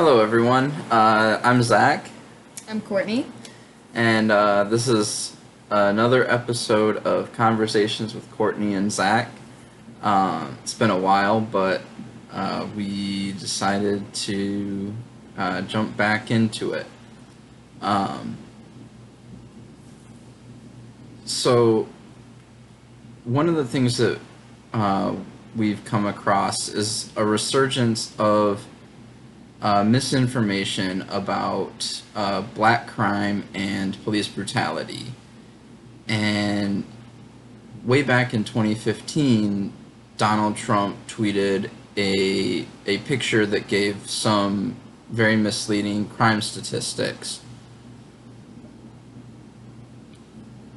Hello, everyone. I'm Zach, I'm Courtney. and this is another episode of Conversations with Courtney and Zach. It's been a while, but we decided to jump back into it. Um, so, one of the things that uh, we've come across is a resurgence of misinformation about black crime and police brutality. And way back in 2015, Donald Trump tweeted a picture that gave some very misleading crime statistics.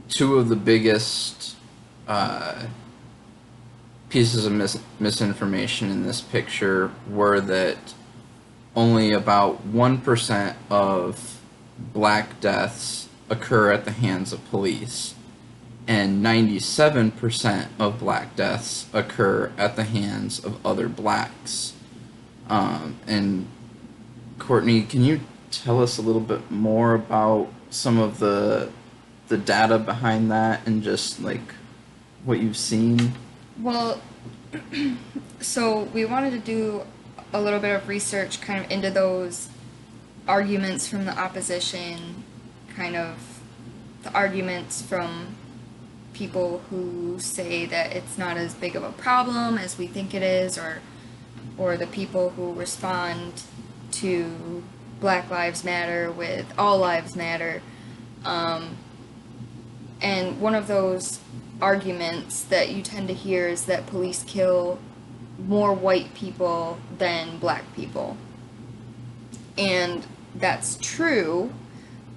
Two of the biggest pieces of misinformation in this picture were that only about 1% of black deaths occur at the hands of police, and 97% of black deaths occur at the hands of other blacks. And Courtney, can you tell us a little bit more about some of the data behind that and just like what you've seen? Well, so we wanted to do a little bit of research kind of into those arguments from the opposition, kind of the arguments from people who say that it's not as big of a problem as we think it is, or the people who respond to Black Lives Matter with All Lives Matter. And one of those arguments that you tend to hear is that police kill more white people than black people. And that's true.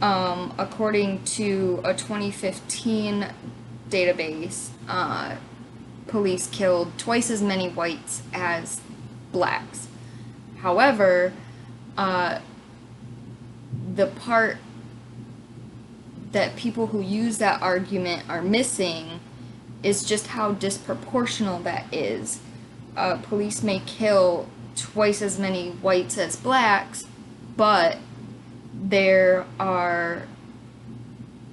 According to a 2015 database, police killed twice as many whites as blacks. However, the part that people who use that argument are missing is just how disproportional that is. Police may kill twice as many whites as blacks, but there are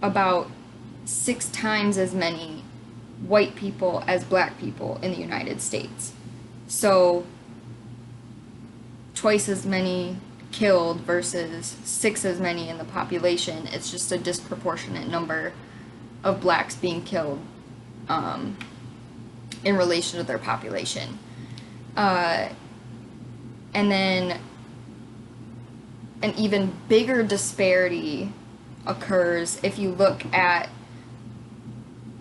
about 6 times as many white people as black people in the United States. So, twice as many killed versus 6 as many in the population. It's just a disproportionate number of blacks being killed in relation to their population. And then an even bigger disparity occurs if you look at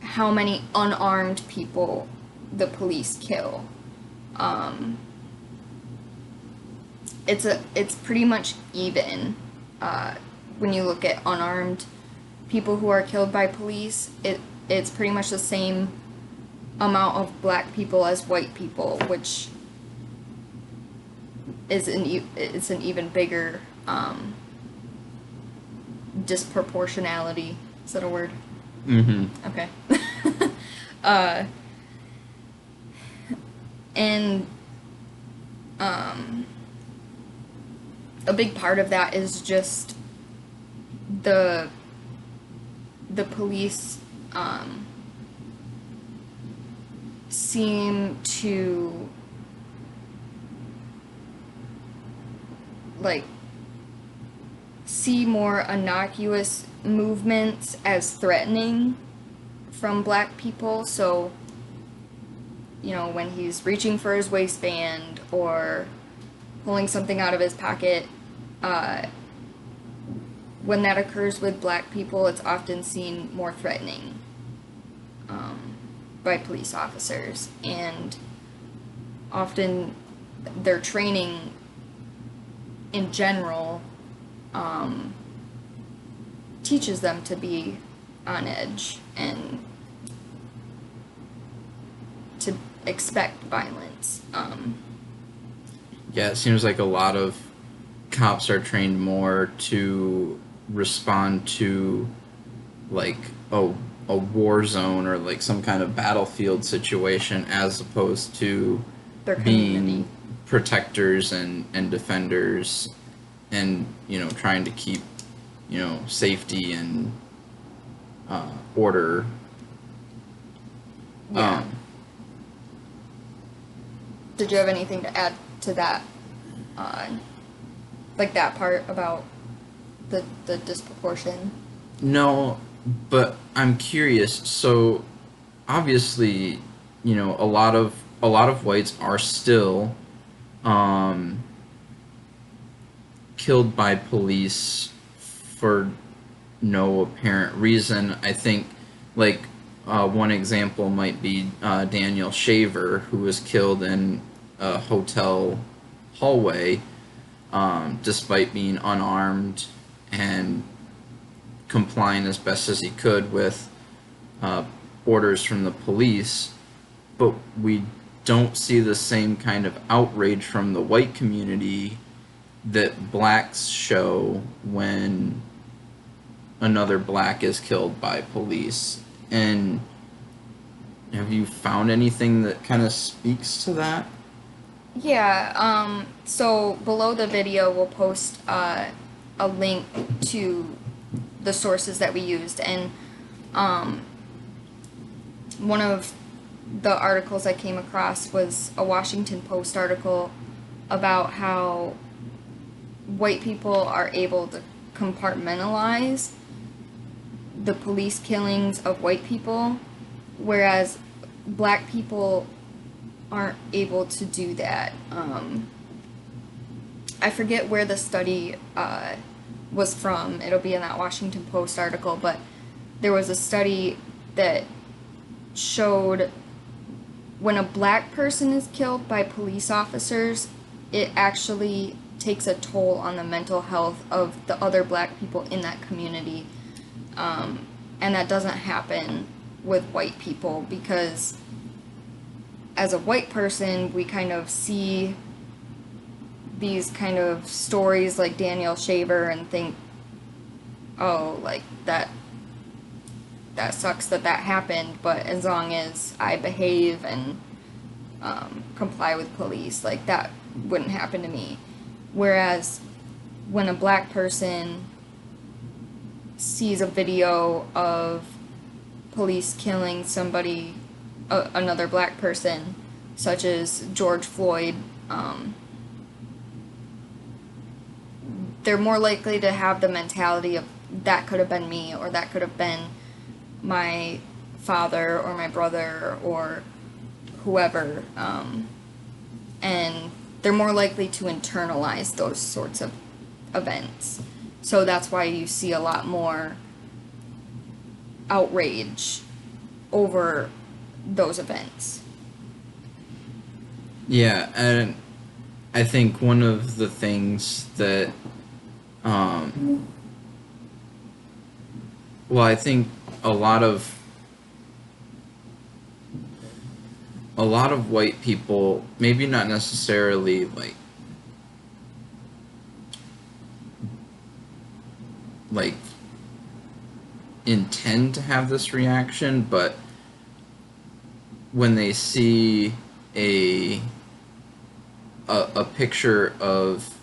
how many unarmed people the police kill. It's pretty much even when you look at unarmed people who are killed by police. It's pretty much the same amount of black people as white people, which is it's an even bigger disproportionality. Is that a word? Mm-hmm. Okay. And a big part of that is just the police seem to like see more innocuous movements as threatening from black people. So, you know, when he's reaching for his waistband or pulling something out of his pocket, when that occurs with black people, it's often seen more threatening by police officers, and often their training in general teaches them to be on edge and to expect violence. Yeah, it seems like a lot of cops are trained more to respond to like a war zone or like some kind of battlefield situation as opposed to Their community. being protectors and defenders and trying to keep safety and order. Yeah. Did you have anything to add to that? Like that part about the disproportion? No, but I'm curious. So obviously, a lot of whites are still um, killed by police for no apparent reason. I think, like, one example might be Daniel Shaver, who was killed in a hotel hallway despite being unarmed and complying as best as he could with uh, orders from the police. But we don't see the same kind of outrage from the white community that blacks show when another black is killed by police. And have you found anything that kind of speaks to that? Yeah, so below the video we'll post a link to the sources that we used, and one of the articles I came across was a Washington Post article about how white people are able to compartmentalize the police killings of white people, whereas black people aren't able to do that. I forget where the study was from. It'll be in that Washington Post article, but there was a study that showed when a black person is killed by police officers, it actually takes a toll on the mental health of the other black people in that community. And that doesn't happen with white people, because as a white person, we kind of see these kind of stories like Daniel Shaver and think, oh, like that sucks that happened, but as long as I behave and comply with police, like that wouldn't happen to me. Whereas when a black person sees a video of police killing somebody, another black person, such as George Floyd, they're more likely to have the mentality of that could have been me, or that could have been my father or my brother or whoever, and they're more likely to internalize those sorts of events. So that's why you see a lot more outrage over those events. Yeah, and I think one of the things that, well, I think a lot of white people, maybe not necessarily like intend to have this reaction, but when they see a picture of,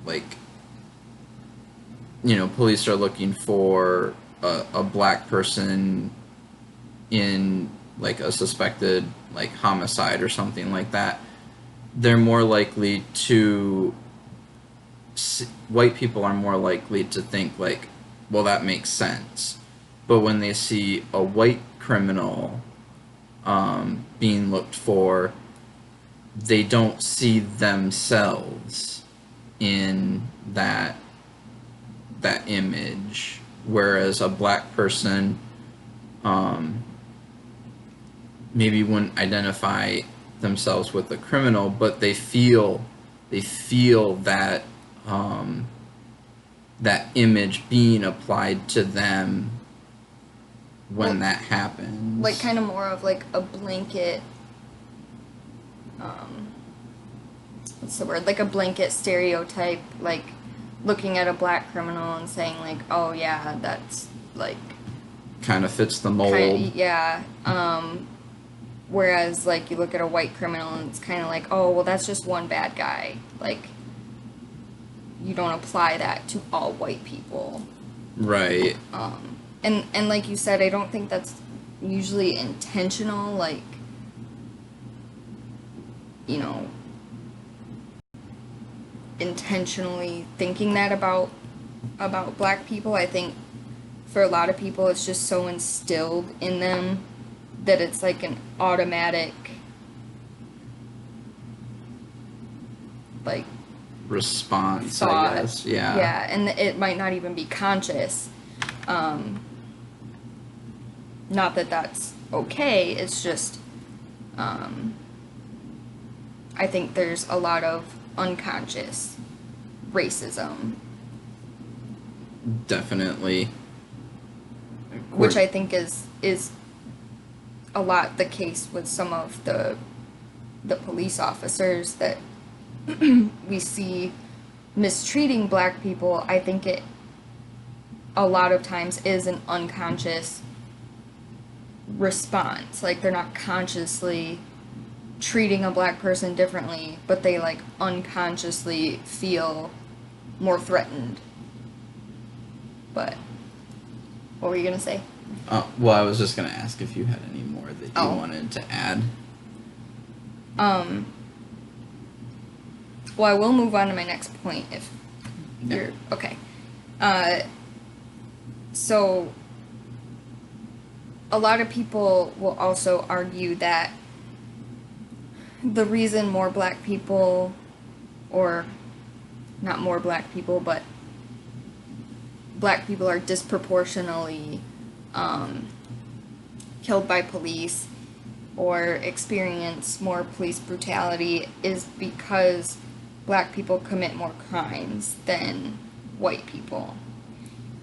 like, police are looking for a black person in, like, a suspected, like, homicide or something like that, they're more likely to white people are more likely to think, like, well, that makes sense. But when they see a white criminal being looked for, they don't see themselves in that image. Whereas a black person maybe wouldn't identify themselves with the criminal, but they feel that that image being applied to them when that happens. Like, kind of more of like a blanket, what's the word? Like a blanket stereotype, like looking at a black criminal and saying, like, oh yeah, that's like kind of fits the mold. Yeah. Whereas, like, you look at a white criminal and it's kind of like, oh, well, that's just one bad guy. Like, you don't apply that to all white people. Right. And like you said, I don't think that's usually intentional, like, you know, intentionally thinking that about black people. I think for a lot of people it's just so instilled in them that it's like an automatic, like, Response, thought. I guess. Yeah. Yeah, and it might not even be conscious. Not that that's okay, it's just, I think there's a lot of unconscious racism, Definitely. which I think is a lot the case with some of the police officers that we see mistreating black people. I think it a lot of times is an unconscious response. Like, they're not consciously treating a black person differently, but they like unconsciously feel more threatened. But what were you gonna say? Well, I was just gonna ask if you had any more that you Oh. wanted to add. Well, I will move on to my next point if Yeah. you're okay. So a lot of people will also argue that the reason more black people, or not more black people, but black people are disproportionately killed by police or experience more police brutality is because black people commit more crimes than white people.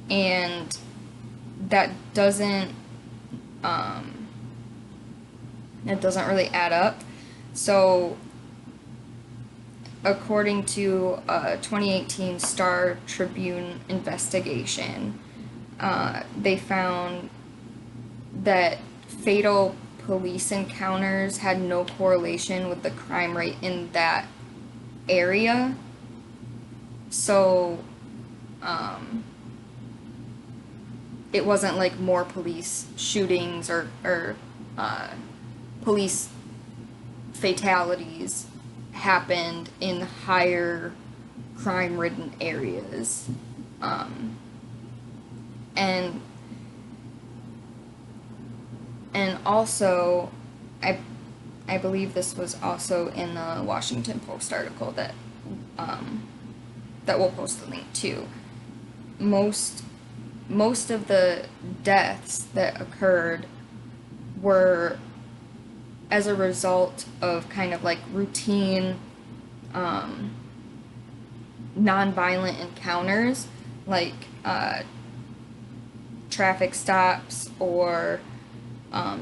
And that doesn't really add up. So according to a 2018 Star Tribune investigation, they found that fatal police encounters had no correlation with the crime rate in that area. So it wasn't like more police shootings or police fatalities happened in higher crime-ridden areas. And also, I believe this was also in the Washington Post article that we'll post the link to. Most of the deaths that occurred were as a result of kind of like routine nonviolent encounters, like traffic stops or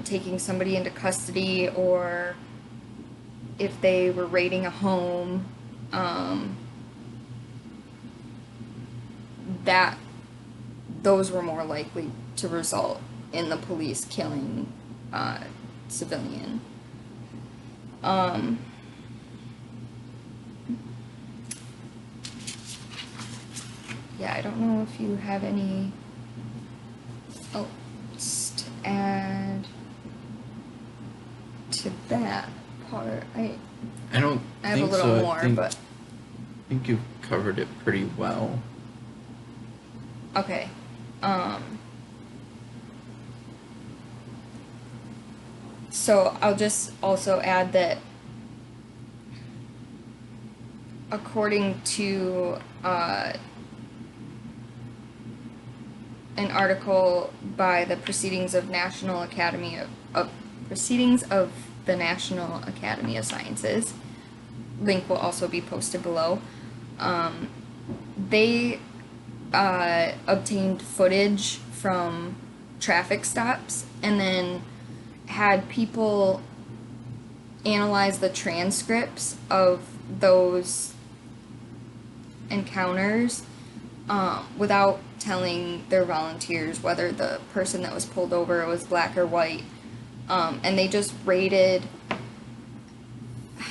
taking somebody into custody, or if they were raiding a home, that those were more likely to result in the police killing civilian. Yeah, I don't know if you have any just to add to that part. I I don't have a think little so. more, but I think you've covered it pretty well. okay. So I'll just also add that according to an article by the Proceedings of the National Academy of Sciences, link will also be posted below. They obtained footage from traffic stops and then had people analyze the transcripts of those encounters without telling their volunteers whether the person that was pulled over was black or white. And they just rated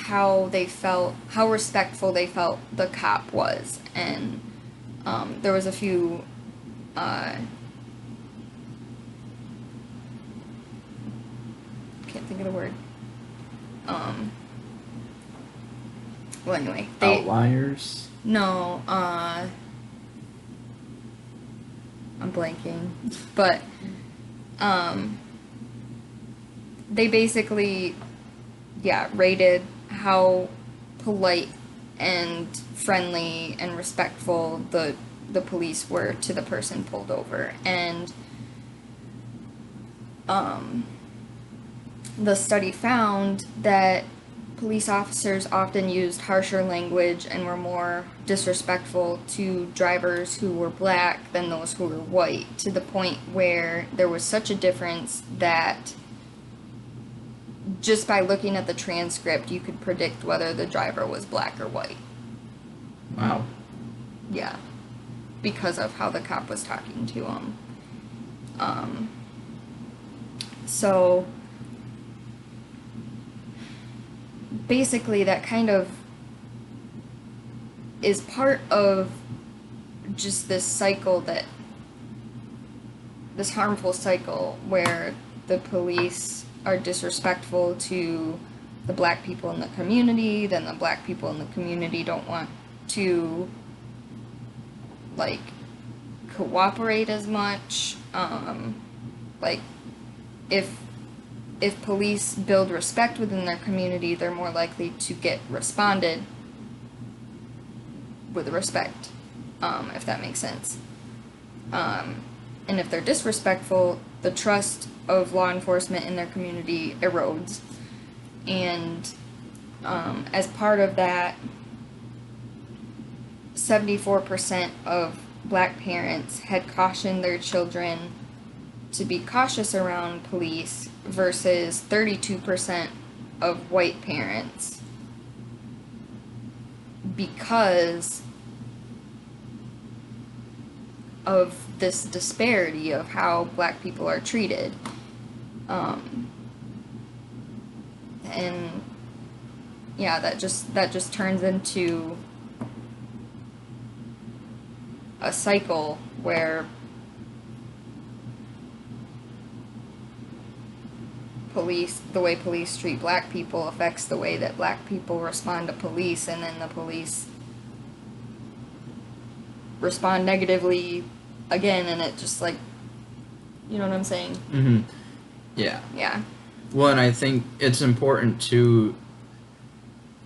how they felt, how respectful they felt the cop was. And there was a few can't think of the word. Well, anyway, Outliers. No, I'm blanking, but they basically, yeah, rated how polite and friendly and respectful the police were to the person pulled over. And the study found that police officers often used harsher language and were more disrespectful to drivers who were black than those who were white, to the point where there was such a difference that just by looking at the transcript you could predict whether the driver was black or white. Wow. Yeah. Because of how the cop was talking to him. So basically that kind of is part of just this cycle, that this harmful cycle where the police are disrespectful to the black people in the community, then the black people in the community don't want to like cooperate as much. Like if police build respect within their community, they're more likely to get responded with respect, if that makes sense. And if they're disrespectful, the trust of law enforcement in their community erodes. And as part of that, 74% of black parents had cautioned their children to be cautious around police versus 32% of white parents, because of this disparity of how black people are treated. And yeah, that just turns into a cycle where the way police treat black people affects the way that black people respond to police, and then the police respond negatively again, and it just like, you know what I'm saying? Mm-hmm. Yeah. Yeah. Well, and I think it's important to,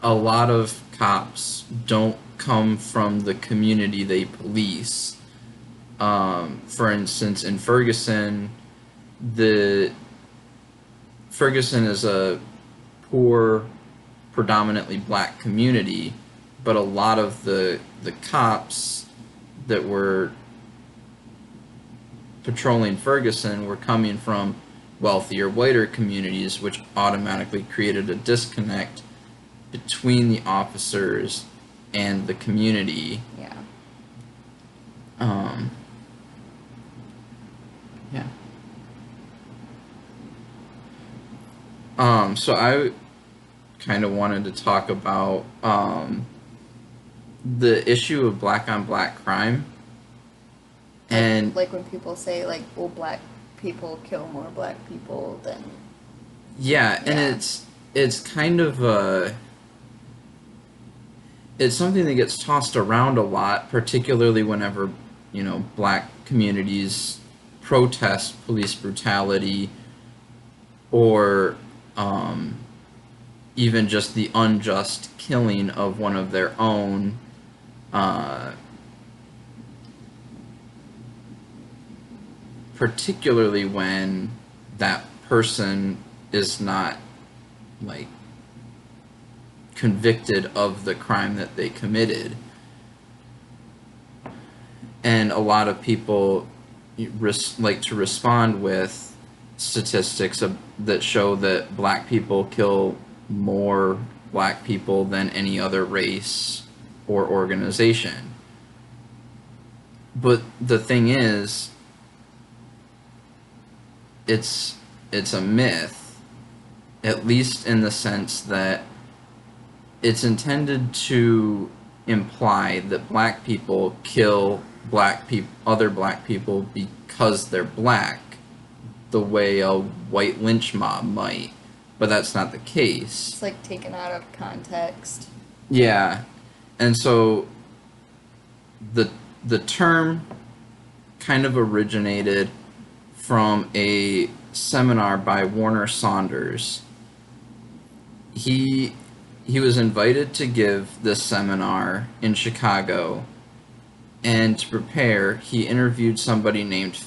a lot of cops don't come from the community they police. For instance, in Ferguson is a poor, predominantly black community, but a lot of the cops that were patrolling Ferguson were coming from wealthier, whiter communities, which automatically created a disconnect between the officers and the community. Yeah. Yeah. So I kind of wanted to talk about the issue of black on black crime. And like when people say like, well, black people kill more black people than... Yeah, and it's kind of it's something that gets tossed around a lot, particularly whenever, black communities protest police brutality, or even just the unjust killing of one of their own. Particularly when that person is not like convicted of the crime that they committed. And a lot of people like to respond with statistics that show that black people kill more black people than any other race or organization. But the thing is, it's a myth, at least in the sense that it's intended to imply that black people kill other black people because they're black, the way a white lynch mob might, but that's not the case. It's like taken out of context. Yeah, and so the term kind of originated from a seminar by Warner Saunders. He was invited to give this seminar in Chicago, and to prepare, he interviewed somebody named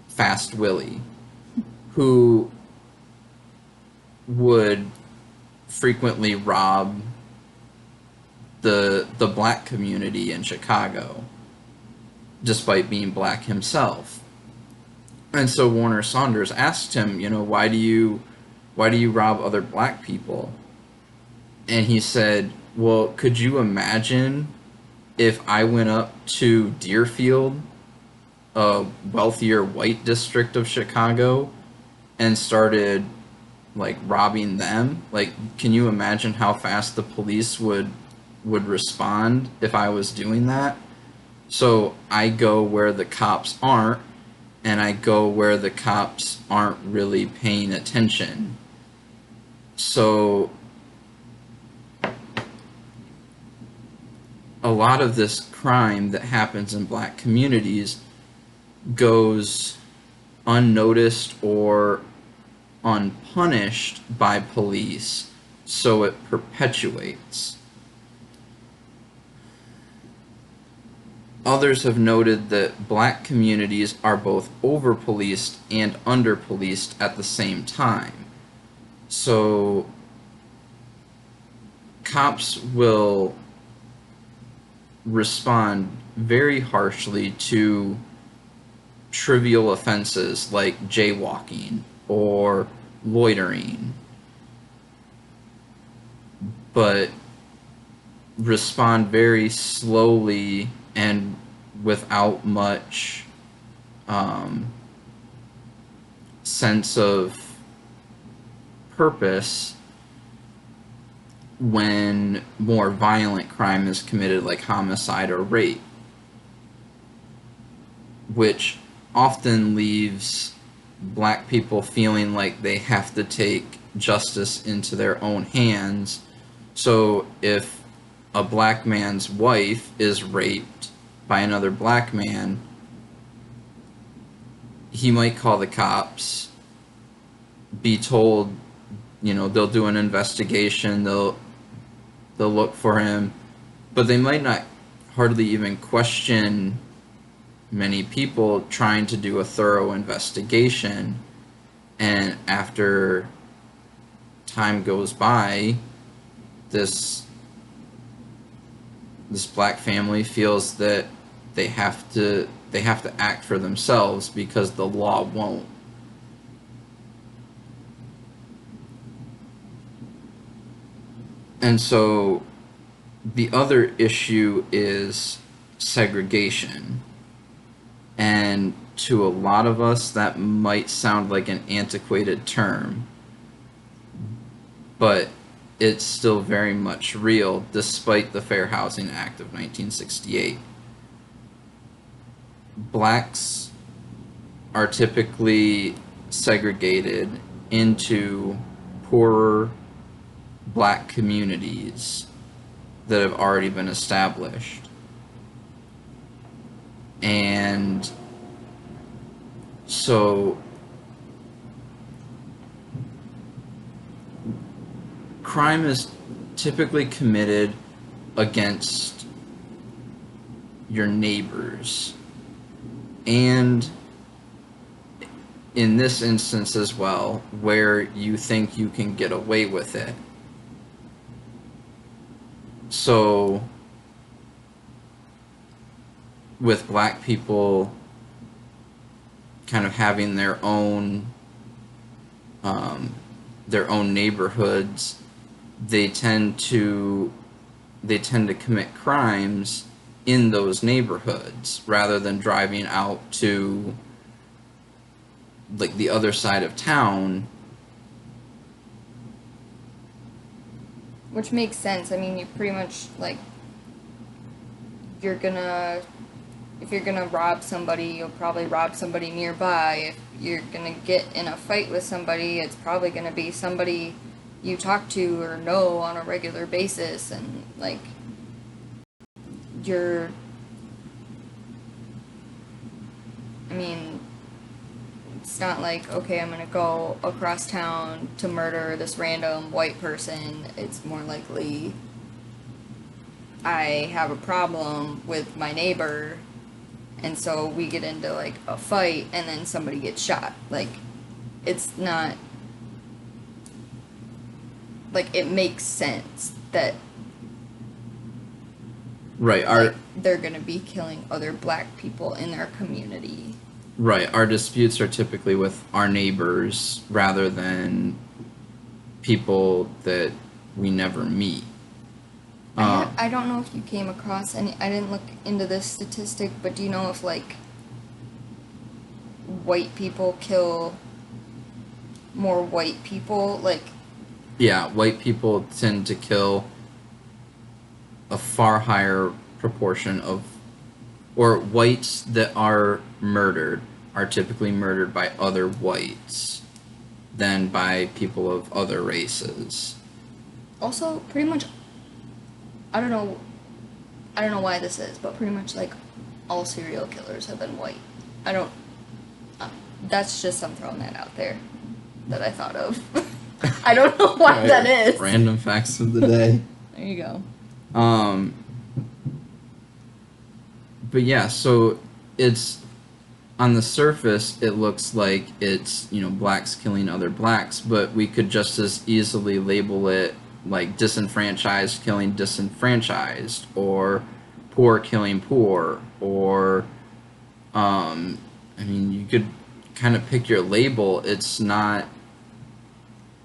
Fast Willie, who would frequently rob the black community in Chicago, despite being black himself. And so Warner Saunders asked him, why do you rob other black people? And he said, well, could you imagine if I went up to Deerfield, a wealthier white district of Chicago, and started like robbing them? Like, can you imagine how fast the police would respond if I was doing that? So I go where the cops aren't, and I go where the cops aren't really paying attention. So a lot of this crime that happens in black communities goes unnoticed or unpunished by police, so it perpetuates. Others have noted that black communities are both over-policed and under-policed at the same time. So cops will respond very harshly to trivial offenses like jaywalking or loitering, but respond very slowly and without much sense of purpose when more violent crime is committed, like homicide or rape, which often leaves black people feeling like they have to take justice into their own hands. So if a black man's wife is raped by another black man, he might call the cops, be told, they'll do an investigation, they'll look for him, but they might not hardly even question many people trying to do a thorough investigation. And after time goes by, this black family feels that they have to act for themselves because the law won't. And so the other issue is segregation. And to a lot of us, that might sound like an antiquated term, but it's still very much real despite the Fair Housing Act of 1968. Blacks are typically segregated into poorer black communities that have already been established. And so crime is typically committed against your neighbors. And in this instance as well, where you think you can get away with it. So with black people kind of having their own neighborhoods, they tend to commit crimes in those neighborhoods rather than driving out to like the other side of town Which makes sense. I mean, you pretty much, like, you're gonna, if you're gonna rob somebody, you'll probably rob somebody nearby. If you're gonna get in a fight with somebody, it's probably gonna be somebody you talk to or know on a regular basis, and, like, you're, I mean, it's not like, okay, I'm gonna go across town to murder this random white person. It's more likely I have a problem with my neighbor, and so we get into, like, a fight, and then somebody gets shot. Like, it's not, like, it makes sense that, Right. like, they're gonna be killing other black people in their community. Right. Our disputes are typically with our neighbors rather than people that we never meet. I don't know if you came across any, I didn't look into this statistic, but do you know if, like, white people kill more white people? Like, Yeah, white people tend to kill a far higher proportion of, or whites that are murdered are typically murdered by other whites than by people of other races. also, pretty much, I don't know, I don't know why this is, but pretty much, like, all serial killers have been white. I don't, that's just, I'm throwing that out there that I thought of. I don't know why Right. that is. Random facts of the day. There you go. But yeah, so it's, on the surface it looks like it's, blacks killing other blacks, but we could just as easily label it like disenfranchised killing disenfranchised, or poor killing poor, or I mean, you could kind of pick your label. It's not,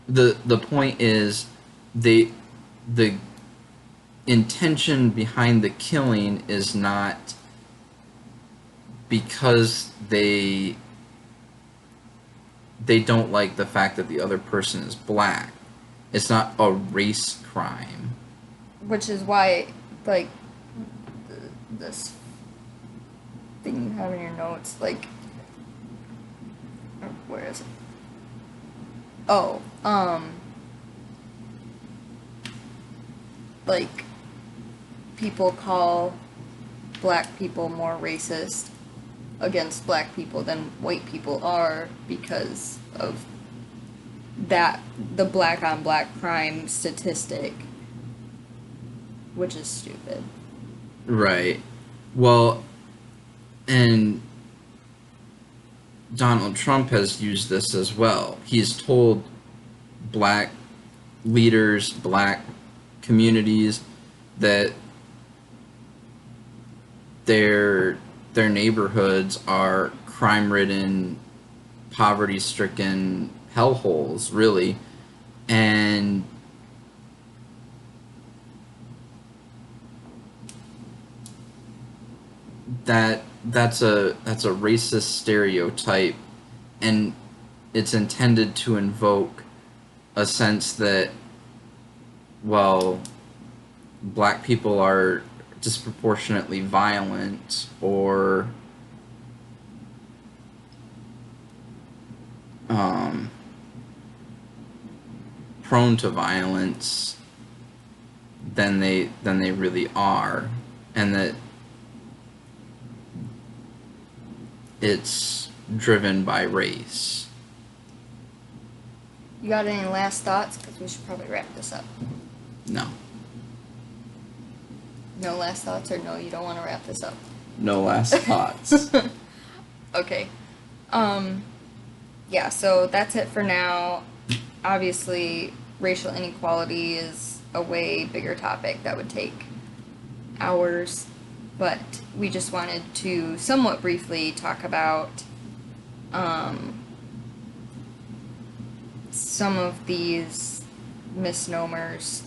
the point is, the intention behind the killing is not because they don't like the fact that the other person is black. It's not a race crime. Which is why, like, this thing you have in your notes, like, where is it? Oh, like, people call black people more racist against black people than white people are because of that, the black on black crime statistic, which is stupid. Right. Well, and Donald Trump has used this as well. He's told black leaders, black communities, that their neighborhoods are crime-ridden, poverty-stricken hellholes, really, and that's a racist stereotype, and it's intended to invoke a sense that, well, black people are disproportionately violent, or prone to violence than they really are, and that it's driven by race. You got any last thoughts? Because we should probably wrap this up. No. No last thoughts, or no, you don't want to wrap this up? No last thoughts. Okay. Yeah, so that's it for now. Obviously, racial inequality is a way bigger topic that would take hours, but we just wanted to somewhat briefly talk about some of these misnomers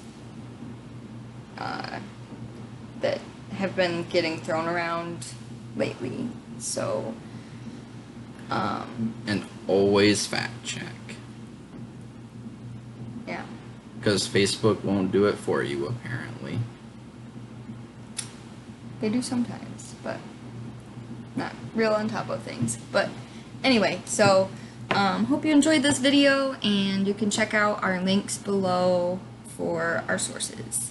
that have been getting thrown around lately. So, And always fact check. yeah. Because Facebook won't do it for you, apparently. They do sometimes, but not real on top of things. But anyway, so hope you enjoyed this video, and you can check out our links below for our sources.